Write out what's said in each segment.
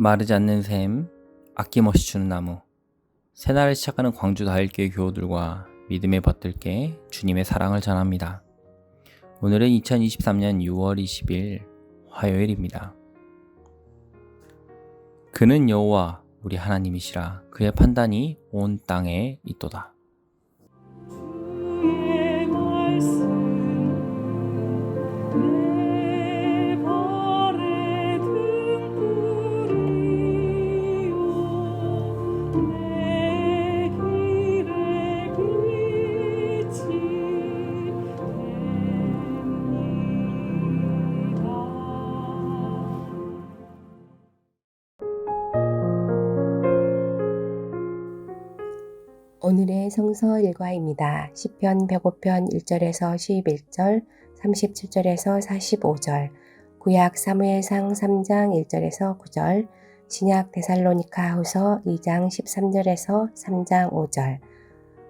마르지 않는 샘, 아낌없이 주는 나무. 새날을 시작하는 광주 다일교회 교우들과 믿음의 벗들께 주님의 사랑을 전합니다. 오늘은 2023년 6월 20일 화요일입니다. 그는 여호와 우리 하나님이시라. 그의 판단이 온 땅에 있도다. 오늘의 성서 일과입니다. 시편 105편 1절에서 11절, 37절에서 45절, 구약 사무엘상 3장 1절에서 9절, 신약 데살로니가 후서 2장 13절에서 3장 5절,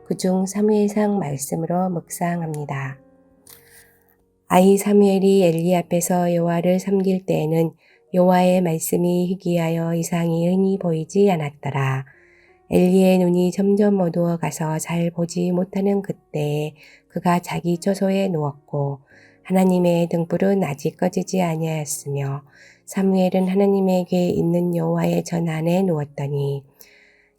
그중 사무엘상 말씀으로 묵상합니다. 아이 사무엘이 엘리 앞에서 여호와를 섬길 때에는 여호와의 말씀이 희귀하여 이상이 흔히 보이지 않았더라. 엘리의 눈이 점점 어두워 가서 잘 보지 못하는 그때에 그가 자기 처소에 누웠고 하나님의 등불은 아직 꺼지지 아니하였으며 사무엘은 하나님에게 있는 여호와의 전 안에 누웠더니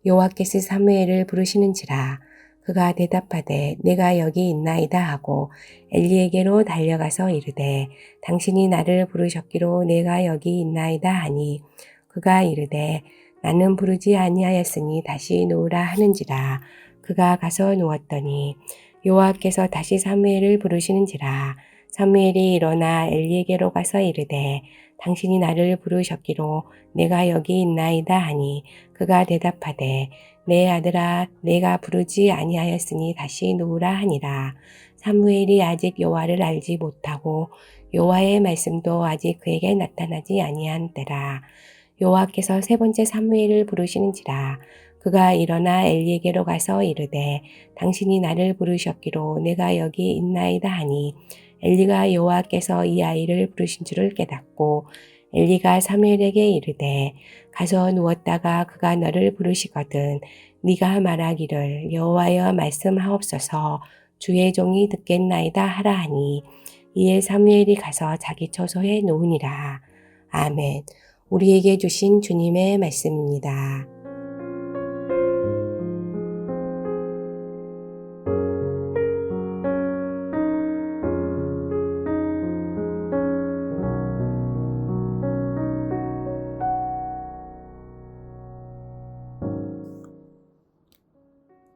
여호와께서 사무엘을 부르시는지라. 그가 대답하되 내가 여기 있나이다 하고 엘리에게로 달려가서 이르되 당신이 나를 부르셨기로 내가 여기 있나이다 하니 그가 이르되 나는 부르지 아니하였으니 다시 누우라 하는지라. 그가 가서 누웠더니 여호와께서 다시 사무엘을 부르시는지라. 사무엘이 일어나 엘리에게로 가서 이르되 당신이 나를 부르셨기로 내가 여기 있나이다 하니 그가 대답하되 내 아들아 내가 부르지 아니하였으니 다시 누우라 하니라. 사무엘이 아직 여호와를 알지 못하고 여호와의 말씀도 아직 그에게 나타나지 아니한 때라. 여호와께서 세 번째 사무엘을 부르시는지라. 그가 일어나 엘리에게로 가서 이르되 당신이 나를 부르셨기로 내가 여기 있나이다 하니 엘리가 여호와께서 이 아이를 부르신 줄을 깨닫고 엘리가 사무엘에게 이르되 가서 누웠다가 그가 너를 부르시거든 네가 말하기를 여호와여 말씀하옵소서 주의 종이 듣겠나이다 하라 하니 이에 사무엘이 가서 자기 처소에 누우니라. 아멘. 우리에게 주신 주님의 말씀입니다.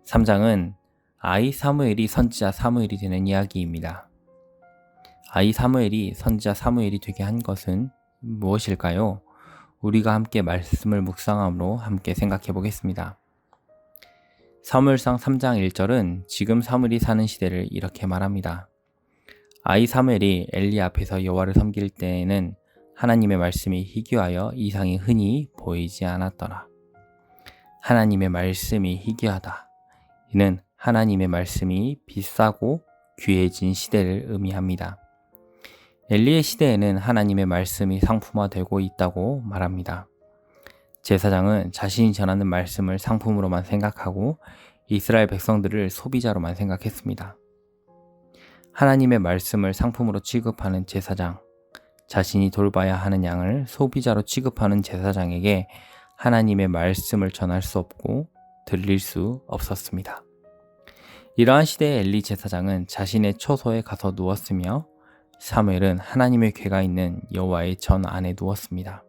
(3장은) 아이 사무엘이 선지자 사무엘이 되는 이야기입니다. 아이 사무엘이 선지자 사무엘이 되게 한 것은 무엇일까요? 우리가 함께 말씀을 묵상함으로 함께 생각해 보겠습니다. 사무엘상 3장 1절은 지금 사무엘이 사는 시대를 이렇게 말합니다. 아이 사무엘이 엘리 앞에서 여호와를 섬길 때에는 하나님의 말씀이 희귀하여 이상이 흔히 보이지 않았더라. 하나님의 말씀이 희귀하다. 이는 하나님의 말씀이 비싸고 귀해진 시대를 의미합니다. 엘리의 시대에는 하나님의 말씀이 상품화되고 있다고 말합니다. 제사장은 자신이 전하는 말씀을 상품으로만 생각하고 이스라엘 백성들을 소비자로만 생각했습니다. 하나님의 말씀을 상품으로 취급하는 제사장, 자신이 돌봐야 하는 양을 소비자로 취급하는 제사장에게 하나님의 말씀을 전할 수 없고 들릴 수 없었습니다. 이러한 시대의 엘리 제사장은 자신의 처소에 가서 누웠으며 사무엘은 하나님의 궤가 있는 여호와의 전 안에 누웠습니다.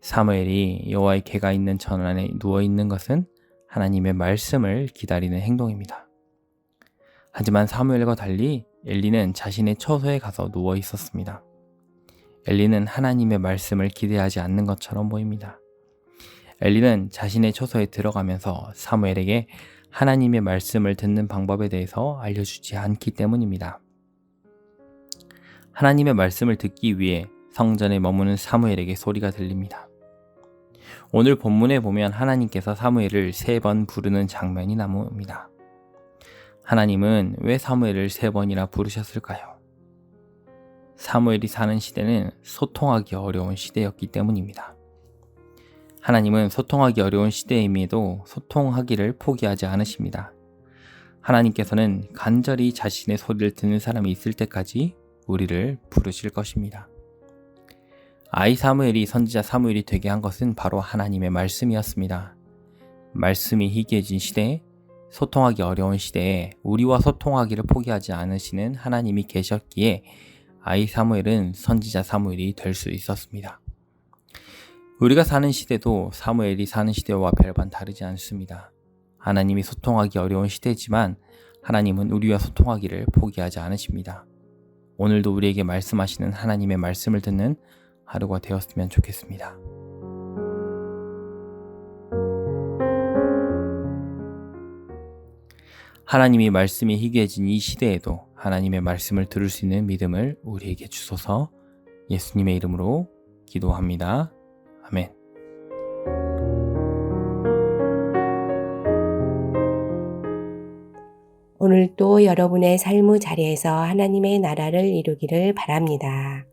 사무엘이 여호와의 궤가 있는 전 안에 누워 있는 것은 하나님의 말씀을 기다리는 행동입니다. 하지만 사무엘과 달리 엘리는 자신의 처소에 가서 누워 있었습니다. 엘리는 하나님의 말씀을 기대하지 않는 것처럼 보입니다. 엘리는 자신의 처소에 들어가면서 사무엘에게 하나님의 말씀을 듣는 방법에 대해서 알려주지 않기 때문입니다. 하나님의 말씀을 듣기 위해 성전에 머무는 사무엘에게 소리가 들립니다. 오늘 본문에 보면 하나님께서 사무엘을 3번 부르는 장면이 나옵니다. 하나님은 왜 사무엘을 3번이나 부르셨을까요? 사무엘이 사는 시대는 소통하기 어려운 시대였기 때문입니다. 하나님은 소통하기 어려운 시대임에도 소통하기를 포기하지 않으십니다. 하나님께서는 간절히 자신의 소리를 듣는 사람이 있을 때까지 우리를 부르실 것입니다. 아이 사무엘이 선지자 사무엘이 되게 한 것은 바로 하나님의 말씀이었습니다. 말씀이 희귀해진 시대에, 소통하기 어려운 시대에 우리와 소통하기를 포기하지 않으시는 하나님이 계셨기에 아이 사무엘은 선지자 사무엘이 될 수 있었습니다. 우리가 사는 시대도 사무엘이 사는 시대와 별반 다르지 않습니다. 하나님이 소통하기 어려운 시대지만 하나님은 우리와 소통하기를 포기하지 않으십니다. 오늘도 우리에게 말씀하시는 하나님의 말씀을 듣는 하루가 되었으면 좋겠습니다. 하나님이 말씀이 희귀해진 이 시대에도 하나님의 말씀을 들을 수 있는 믿음을 우리에게 주소서. 예수님의 이름으로 기도합니다. 아멘. 오늘도 여러분의 삶의 자리에서 하나님의 나라를 이루기를 바랍니다.